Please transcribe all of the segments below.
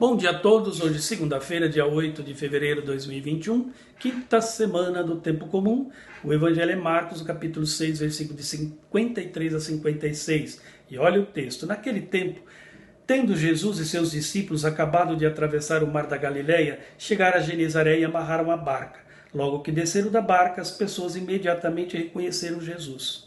Bom dia a todos, hoje segunda-feira, dia 8 de fevereiro de 2021, quinta semana do tempo comum. O Evangelho é Marcos, capítulo 6, versículo de 53 a 56. E olha o texto. Naquele tempo, tendo Jesus e seus discípulos acabado de atravessar o mar da Galileia, chegaram a Genezaré e amarraram a barca. Logo que desceram da barca, as pessoas imediatamente reconheceram Jesus.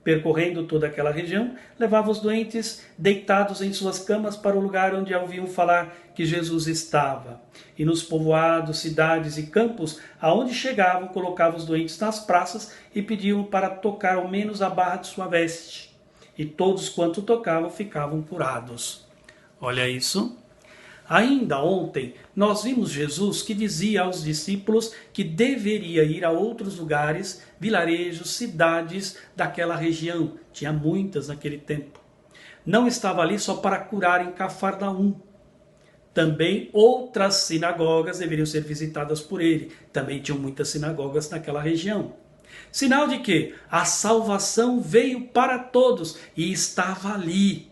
Percorrendo toda aquela região, levava os doentes deitados em suas camas para o lugar onde ouviam falar que Jesus estava. E nos povoados, cidades e campos, aonde chegavam, colocavam os doentes nas praças e pediam para tocar ao menos a barra de sua veste. E todos quanto tocavam ficavam curados. Olha isso. Ainda ontem, nós vimos Jesus que dizia aos discípulos que deveria ir a outros lugares, vilarejos, cidades daquela região. Tinha muitas naquele tempo. Não estava ali só para curar em Cafarnaum. Também outras sinagogas deveriam ser visitadas por ele. Também tinham muitas sinagogas naquela região. Sinal de que a salvação veio para todos e estava ali.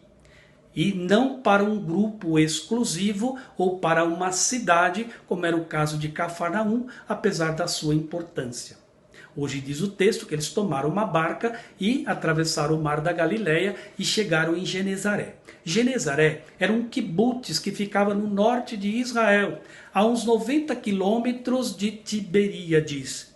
E não para um grupo exclusivo ou para uma cidade, como era o caso de Cafarnaum, apesar da sua importância. Hoje diz o texto que eles tomaram uma barca e atravessaram o mar da Galileia e chegaram em Genezaré. Genezaré era um quibutzes que ficava no norte de Israel, a uns 90 quilômetros de Tiberíades.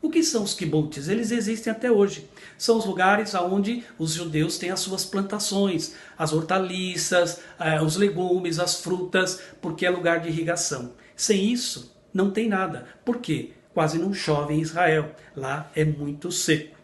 O que são os quibutzes? Eles existem até hoje. São os lugares onde os judeus têm as suas plantações, as hortaliças, os legumes, as frutas, porque é lugar de irrigação. Sem isso, não tem nada. Por quê? Quase não chove em Israel. Lá é muito seco.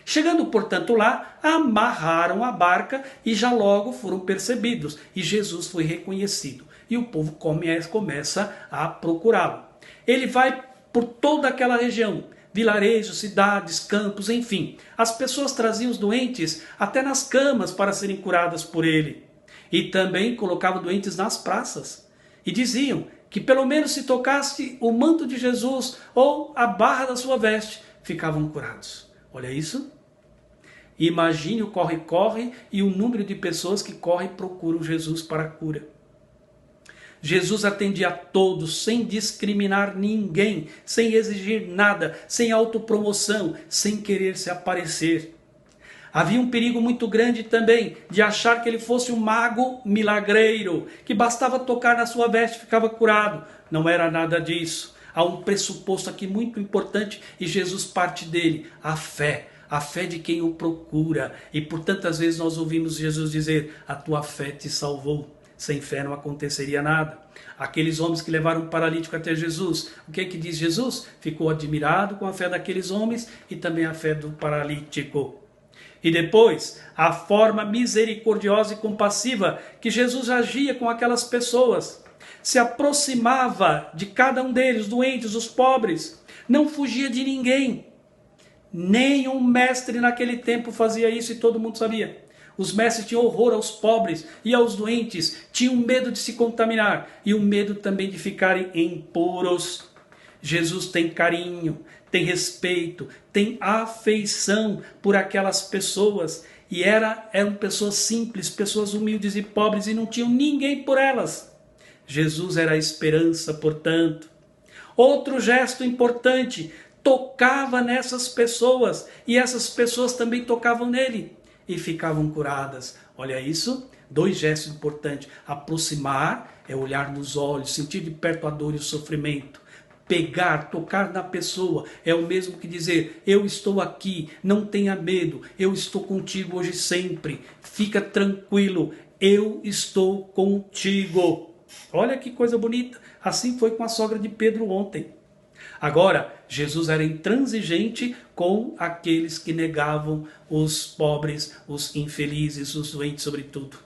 Chegando, portanto, lá, amarraram a barca e já logo foram percebidos. E Jesus foi reconhecido. E o povo começa a procurá-lo. Ele vai por toda aquela região. Vilarejos, cidades, campos, enfim. As pessoas traziam os doentes até nas camas para serem curadas por ele. E também colocavam doentes nas praças. E diziam que pelo menos se tocasse o manto de Jesus ou a barra da sua veste, ficavam curados. Olha isso. Imagine o corre-corre e o número de pessoas que correm e procuram Jesus para a cura. Jesus atendia a todos, sem discriminar ninguém, sem exigir nada, sem autopromoção, sem querer se aparecer. Havia um perigo muito grande também de achar que ele fosse um mago milagreiro, que bastava tocar na sua veste e ficava curado. Não era nada disso. Há um pressuposto aqui muito importante e Jesus parte dele, a fé. A fé de quem o procura. E por tantas vezes nós ouvimos Jesus dizer, a tua fé te salvou. Sem fé não aconteceria nada. Aqueles homens que levaram um paralítico até Jesus, o que é que diz Jesus? Ficou admirado com a fé daqueles homens e também a fé do paralítico. E depois, a forma misericordiosa e compassiva que Jesus agia com aquelas pessoas. Se aproximava de cada um deles, os doentes, os pobres. Não fugia de ninguém. Nenhum mestre naquele tempo fazia isso e todo mundo sabia. Os mestres tinham horror aos pobres e aos doentes, tinham medo de se contaminar e o medo também de ficarem impuros. Jesus tem carinho, tem respeito, tem afeição por aquelas pessoas. E eram pessoas simples, pessoas humildes e pobres e não tinham ninguém por elas. Jesus era a esperança, portanto. Outro gesto importante, tocava nessas pessoas e essas pessoas também tocavam nele. E ficavam curadas. Olha isso, 2 gestos importantes. Aproximar é olhar nos olhos, sentir de perto a dor e o sofrimento. Pegar, tocar na pessoa é o mesmo que dizer, eu estou aqui, não tenha medo, eu estou contigo hoje e sempre. Fica tranquilo, eu estou contigo. Olha que coisa bonita. Assim foi com a sogra de Pedro ontem. Agora, Jesus era intransigente com aqueles que negavam os pobres, os infelizes, os doentes sobretudo.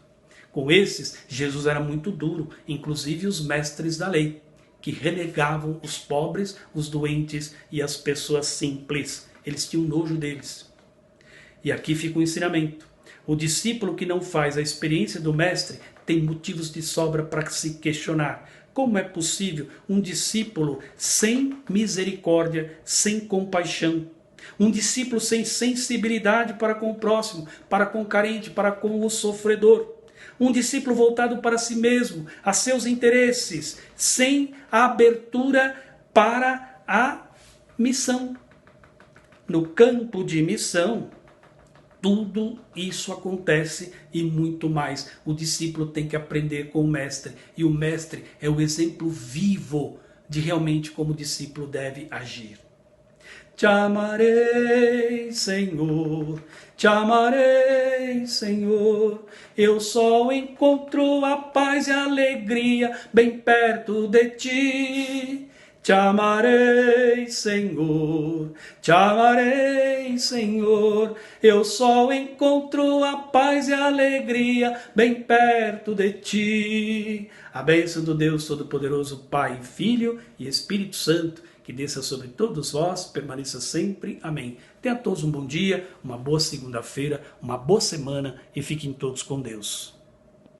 Com esses, Jesus era muito duro, inclusive os mestres da lei, que renegavam os pobres, os doentes e as pessoas simples. Eles tinham nojo deles. E aqui fica o ensinamento. O discípulo que não faz a experiência do mestre tem motivos de sobra para se questionar. Como é possível um discípulo sem misericórdia, sem compaixão? Um discípulo sem sensibilidade para com o próximo, para com o carente, para com o sofredor. Um discípulo voltado para si mesmo, a seus interesses, sem a abertura para a missão. No campo de missão, tudo isso acontece e muito mais. O discípulo tem que aprender com o mestre. E o mestre é o exemplo vivo de realmente como o discípulo deve agir. Te amarei, Senhor, te amarei, Senhor. Eu só encontro a paz e a alegria bem perto de ti. Te amarei, Senhor, te amarei, Senhor. Eu só encontro a paz e a alegria bem perto de ti. A bênção do Deus Todo-Poderoso, Pai, Filho e Espírito Santo, que desça sobre todos vós, permaneça sempre. Amém. Tenha todos um bom dia, uma boa segunda-feira, uma boa semana e fiquem todos com Deus.